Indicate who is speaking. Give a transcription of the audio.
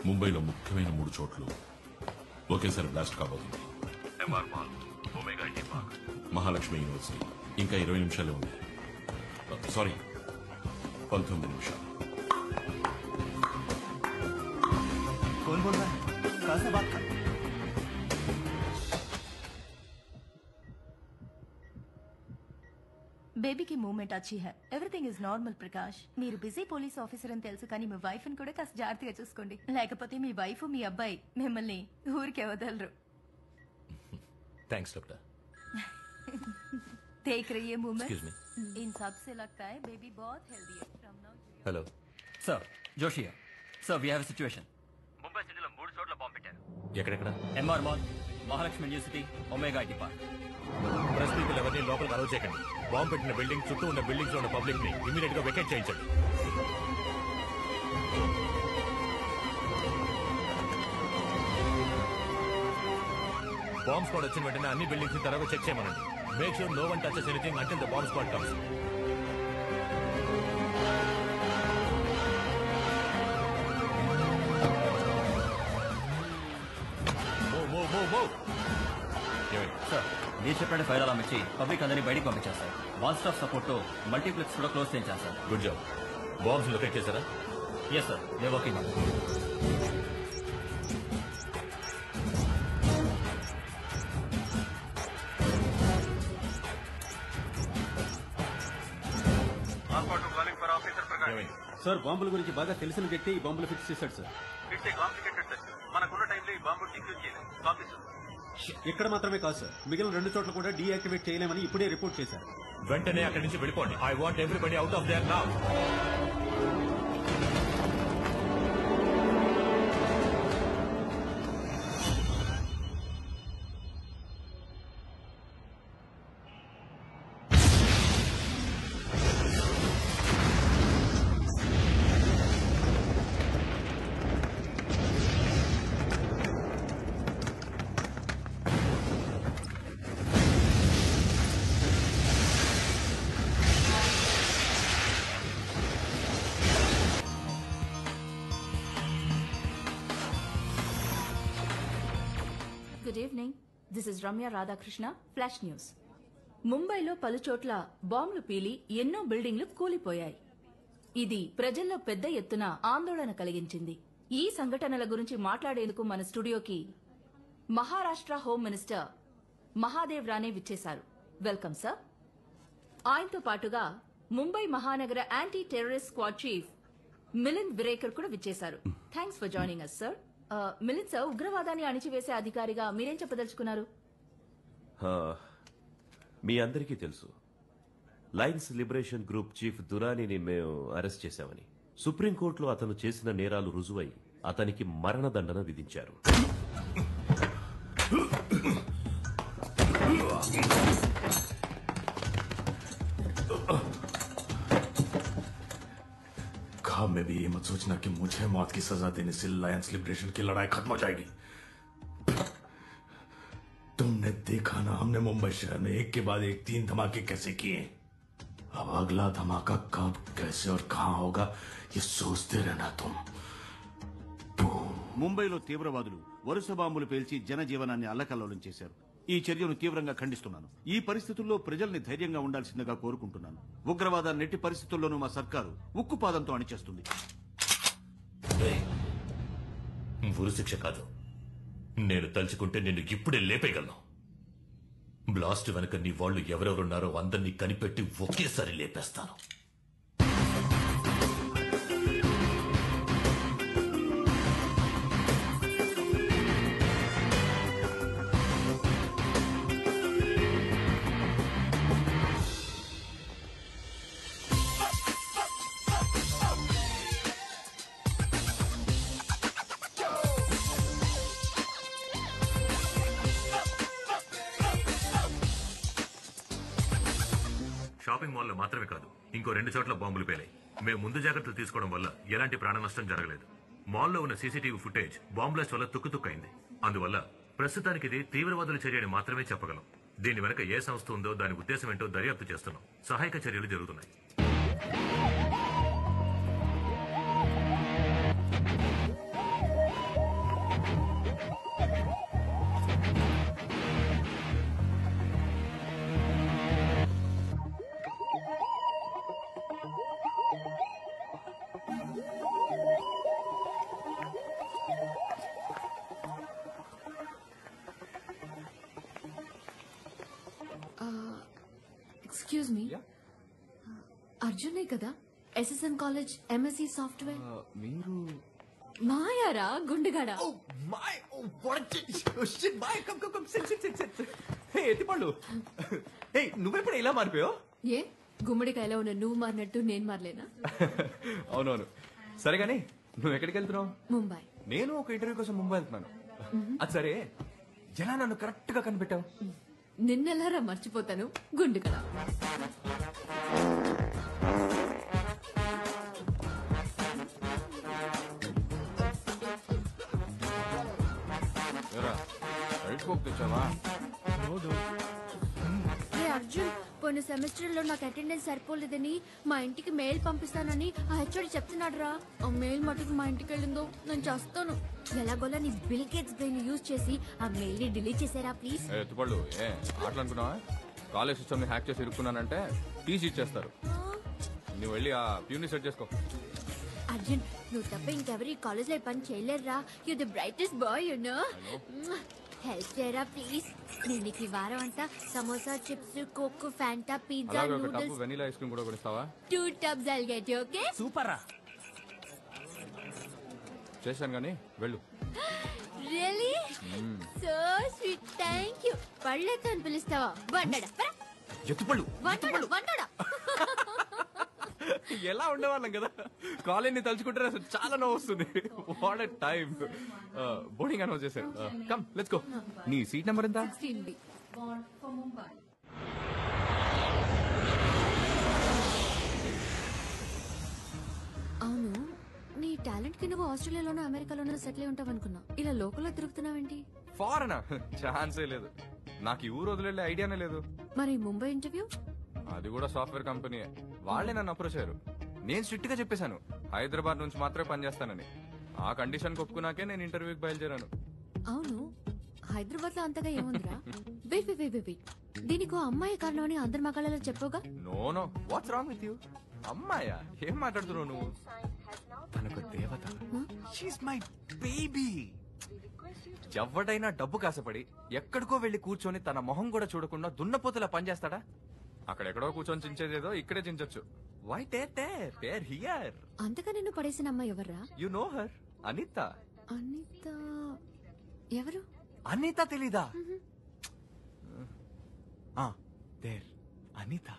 Speaker 1: ముంబైలో ముఖ్యమైన 3 చోట్లు ఒకేసారి బ్లాస్ట్ కాబోతుంది.
Speaker 2: MR mall, Omega IT park,
Speaker 1: Mahalakshmi university. ఇంకా 20 నిమిషాలే ఉంది. సారీ, 19 నిమిషాలు.
Speaker 3: कौन बोल रहा है? कहाँ से बात कर?
Speaker 4: బేబీకి మూమెంట్ అచ్చి high. Everything is normal Prakash. మీరు బిజీ పోలీస్ ఆఫీసర్ అని తెలుసు, కానీ మీ వైఫ్ ని కూడా కాస్త జాగ్రత్తగా చూసుకోండి. లేకపోతే మీ వైఫ్ మీ అబ్బాయి మిమ్మల్ని ఊరికే వదలరు.
Speaker 5: Thanks doctor.
Speaker 4: देख रही है मूवमेंट.
Speaker 5: Excuse me.
Speaker 4: इन सब से लगता है बेबी बहुत हेल्दी है. From now to
Speaker 5: hello
Speaker 3: sir, Joshi है. Sir, we have a situation.
Speaker 2: Mumbai సిటీలో 3 చోట్ల బాంబు పెట్టారు.
Speaker 5: ఎక్కడెక్కడ?
Speaker 3: MR mall, Mahalakshmi university, omega IT park.
Speaker 5: Press people ఎవరిని లోపలికి అలౌ చేయకండి. బాంబు పెట్టిన బిల్డింగ్ చుట్టూ ఉన్న బిల్డింగ్స్ లో ఉన్న పబ్లిక్ ని ఇమీడియట్ గా వెకేట్ చేయించండి. బాంబ్ స్క్వాడ్ వచ్చిన వెంటనే అన్ని బిల్డింగ్స్ ని త్వరగా చెక్ చేయమనండి. Make sure no one touches anything until the bomb squad comes.
Speaker 3: Sir, మీరు చెప్పినట్టు ఫైర్ అలారం ఇచ్చి పబ్లిక్ అందరినీ బయటికి పంపించారు సార్. వన్ స్టాఫ్ సపోర్ట్ తో మల్టీప్లెక్స్ కూడా క్లోజ్ చేయించారు sir.
Speaker 5: Good job. Bombs locate చేశారా?
Speaker 3: Yes sir, they working.
Speaker 6: Sir, బాంబుల గురించి బాగా తెలిసిన వ్యక్తి ఈ బాంబులు ఫిక్స్ చేశాడు సార్.
Speaker 2: మనకున్న టైంలో ఈ బాంబు డిక్యూజ్ చేయలేదు. Copy sir.
Speaker 6: ఇక్కడ మాత్రమే కాదు సార్, మిగిలిన 2 చోట్ల కూడా డీయాక్టివేట్ చేయలేమని ఇప్పుడే రిపోర్ట్ చేశారు.
Speaker 5: వెంటనే అక్కడి నుంచి వెళ్ళిపోండి. I want everybody out of their now.
Speaker 4: Good evening. This is Ramya Radhakrishna, flash news. ముంబైలో పలుచోట్ల బాంబులు పీలి ఎన్నో బిల్డింగ్లు కూలిపోయాయి. ఇది ప్రజల్లో పెద్ద ఎత్తున ఆందోళన కలిగించింది. ఈ సంఘటనల గురించి మాట్లాడేందుకు మన స్టూడియోకి మహారాష్ట్ర హోమ్ మినిస్టర్ మహాదేవ్ రానే విచ్చేశారు. Welcome sir. ఆయనతో పాటుగా ముంబై మహానగర anti terrorist squad chief Milind Virekar కూడా విచ్చేశారు. Thanks for joining us sir. Milind sir, ఉగ్రవాదాన్ని అణిచివేసే అధికారిగా మీరేం చెప్పదలుచుకున్నారు?
Speaker 7: మీ అందరికీ తెలుసు, లయన్స్ లిబరేషన్ గ్రూప్ చీఫ్ దురానీని మేము అరెస్ట్ చేశామని. సుప్రీంకోర్టులో అతను చేసిన నేరాలు రుజువై అతనికి మరణదండన విధించారు.
Speaker 1: मैं भी ये मत सोचना कि मुझे मौत की सजा देने से लायंस लिबरेशन की लड़ाई खत्म हो जाएगी. तुमने देखा ना, हमने मुंबई शहर में एक के बाद एक 3 धमाके कैसे किए. अब अगला धमाका कब, कैसे और कहां होगा, ये सोचते रहना तुम.
Speaker 8: ముంబైలో తీవ్రవాదులు వరుస బాంబులు పేల్చి జనజీవనాన్ని అల్లకల్లోలం చేశారు. ఈ చర్యను తీవ్రంగా ఖండిస్తున్నాను. ఈ పరిస్థితుల్లో ప్రజల్ని ధైర్యంగా ఉండాల్సిందిగా కోరుకుంటున్నాను. ఉగ్రవాదాన్ని ఎట్టి పరిస్థితుల్లోనూ మా సర్కారు ఉక్కుపాదంతో అణిచేస్తుంది.
Speaker 5: ఉరిశిక్ష కాదు, నేను తలుచుకుంటే నిన్ను ఇప్పుడే లేపేయగలను. బ్లాస్ట్ వెనక నీ వాళ్ళు ఎవరెవరున్నారో అందరినీ కనిపెట్టి ఒకేసారి లేపేస్తాను. షాపింగ్ మాల్లో మాత్రమే కాదు, ఇంకో 2 చోట్ల బాంబులు పేలాయి. మేము ముందు జాగ్రత్తలు తీసుకోవడం వల్ల ఎలాంటి ప్రాణ నష్టం జరగలేదు. మాల్లో ఉన్న సీసీటీవీ ఫుటేజ్ బాంబ్ బ్లాస్ట్ వల్ల తుక్కుతుక్కైంది. అందువల్ల ప్రస్తుతానికి ఇది తీవ్రవాదుల చర్యని మాత్రమే చెప్పగలం. దీని వెనక ఏ సంస్థ ఉందో దాని ఉద్దేశం ఏంటో దర్యాప్తు చేస్తున్నాం. సహాయక చర్యలు జరుగుతున్నాయి.
Speaker 9: ఎక్స్క్యూజ్ మీ, అర్జునే కదా ఎస్ఎస్ఎన్ కాలేజ్ ఎంఎస్సి సాఫ్ట్వేర్?
Speaker 10: మీరు
Speaker 9: మాయారా గుండెగాడా?
Speaker 10: ఎత్తిపళ్ళు నువ్వెప్పుడు ఇలా మారిపోయావు?
Speaker 9: ఏ గుమ్మడికాయలో ఉన్న నువ్వు మారినట్టు నేను మారలేనా?
Speaker 10: అవునవును. సరే గానీ నువ్వు ఎక్కడికి వెళ్తున్నావు?
Speaker 9: ముంబై.
Speaker 10: నేను ఒక ఇంటర్వ్యూ కోసం ముంబై వెళ్తున్నాను. అది సరే, ఎలా నన్ను కరెక్ట్ గా కనిపెట్టావు?
Speaker 9: నిన్నెలారా మర్చిపోతాను గుండెగడ.
Speaker 11: అర్జున్, పోయిన సెమిస్టర్ లో నాకు అటెండెన్స్ సరిపోలేదని మా ఇంటికి మెయిల్ పంపిస్తానని ఆ హెచ్ఓడి చెప్తున్నాడు రా. ఆ మెయిల్ మటుకు మా ఇంటికి వెళ్ళిందో నేను చేస్తాను. ఎలాగోలా నీ బిల్ గేట్స్ బ్రెయిన్ యూజ్ చేసి ఆ మెయిల్ ని డిలీట్ చేసారా ప్లీజ్.
Speaker 10: ఎత్తుపళ్ళు ఏ ఆటలనుకున్నావా? కాలేజ్ సిస్టమ్ ని హ్యాక్ చేసి ఇరుక్కున్నానంటే టీసీ ఇచ్చేస్తారు. నువ్వు వెళ్ళి ఆ ప్యూని సెట్ చేసుకో.
Speaker 11: అర్జున్, నువ్వు తప్ప ఇంకెవరు ఈ కాలేజ్ లో పని చేయలేరురా. You the brightest boy you know. Help చేయరా ప్లీజ్. నేను నీకు ఈ వారం అంతా samosa, chips, coke, Fanta, pizza, noodles,
Speaker 10: vanilla ice cream కూడా కొనిస్తావా?
Speaker 11: 2 tubs I'll get you, okay?
Speaker 10: Super రా. చేశాను గానీ వెళ్ళు.
Speaker 11: Really? So sweet. Thank you. పళ్ళెత్త అని పిలుస్తావా? వండడా.
Speaker 10: ఎత్తుపళ్ళు
Speaker 11: వండడా.
Speaker 10: ఎలా ఉండేవాళ్ళం కదా. కాలేజ్ ని తలుచుకుంటే అసలు చాలా నవ్వు వస్తుంది. What a time. Boarding announce చేశారు. Come let's go. నీ సీట్ నెంబర్ ఎంత?
Speaker 9: 16B. Born for Mumbai.
Speaker 11: అవును, నీ టాలెంట్ కి నువ్వు ఆస్ట్రేలియాలోనో అమెరికాలోనో సెటిల్ అయి ఉంటావు అనుకున్నా. ఇలా లోకల్లో తిరుగుతున్నావేంటి?
Speaker 10: ఫారెనా? ఛాన్సే లేదు. నాకు ఈ ఊరు వదిలే ఐడియానే లేదు.
Speaker 11: మరి ముంబై ఇంటర్వ్యూ?
Speaker 10: అది కూడా సాఫ్ట్వేర్ కంపెనీ. వాళ్లే నన్ను అప్రోచ్ అయ్యారు. నేను స్ట్రిక్ట్ గా చెప్పేశాను హైదరాబాద్ నుంచి మాత్రమే పనిచేస్తానని. ఆ కండిషన్ ఒప్పుకున్నాకే నేను ఇంటర్వ్యూకి బయలుదేరాను.
Speaker 11: అవును, హైదరాబాద్ లో అంతగా ఏముందిరా? వెయిట్, దీనికి అమ్మాయి కారణం అని అందరి మగాళ్ళలో చెప్పవుగా?
Speaker 10: No, what's wrong with you? అమ్మాయా? ఏం మాట్లాడుతున్నావు నువ్వు? తనకు దేవత. She's my baby. ఎవడైనా డబ్బు కాసపడి ఎక్కడికో వెళ్లి కూర్చొని తన మొహం కూడా చూడకుండా దున్నపోతలా పనిచేస్తాడా? అక్కడెక్కడో కూర్చొని చించేదేదో ఇక్కడే చించొచ్చు. Why tear here.
Speaker 11: అంతగా నిన్ను పడేసిన అమ్మాయి ఎవర్రా?
Speaker 10: You know her, Anitha.
Speaker 11: Anitha ఎవరు?
Speaker 10: అనిత తెలీదా? దేర్ అనిత.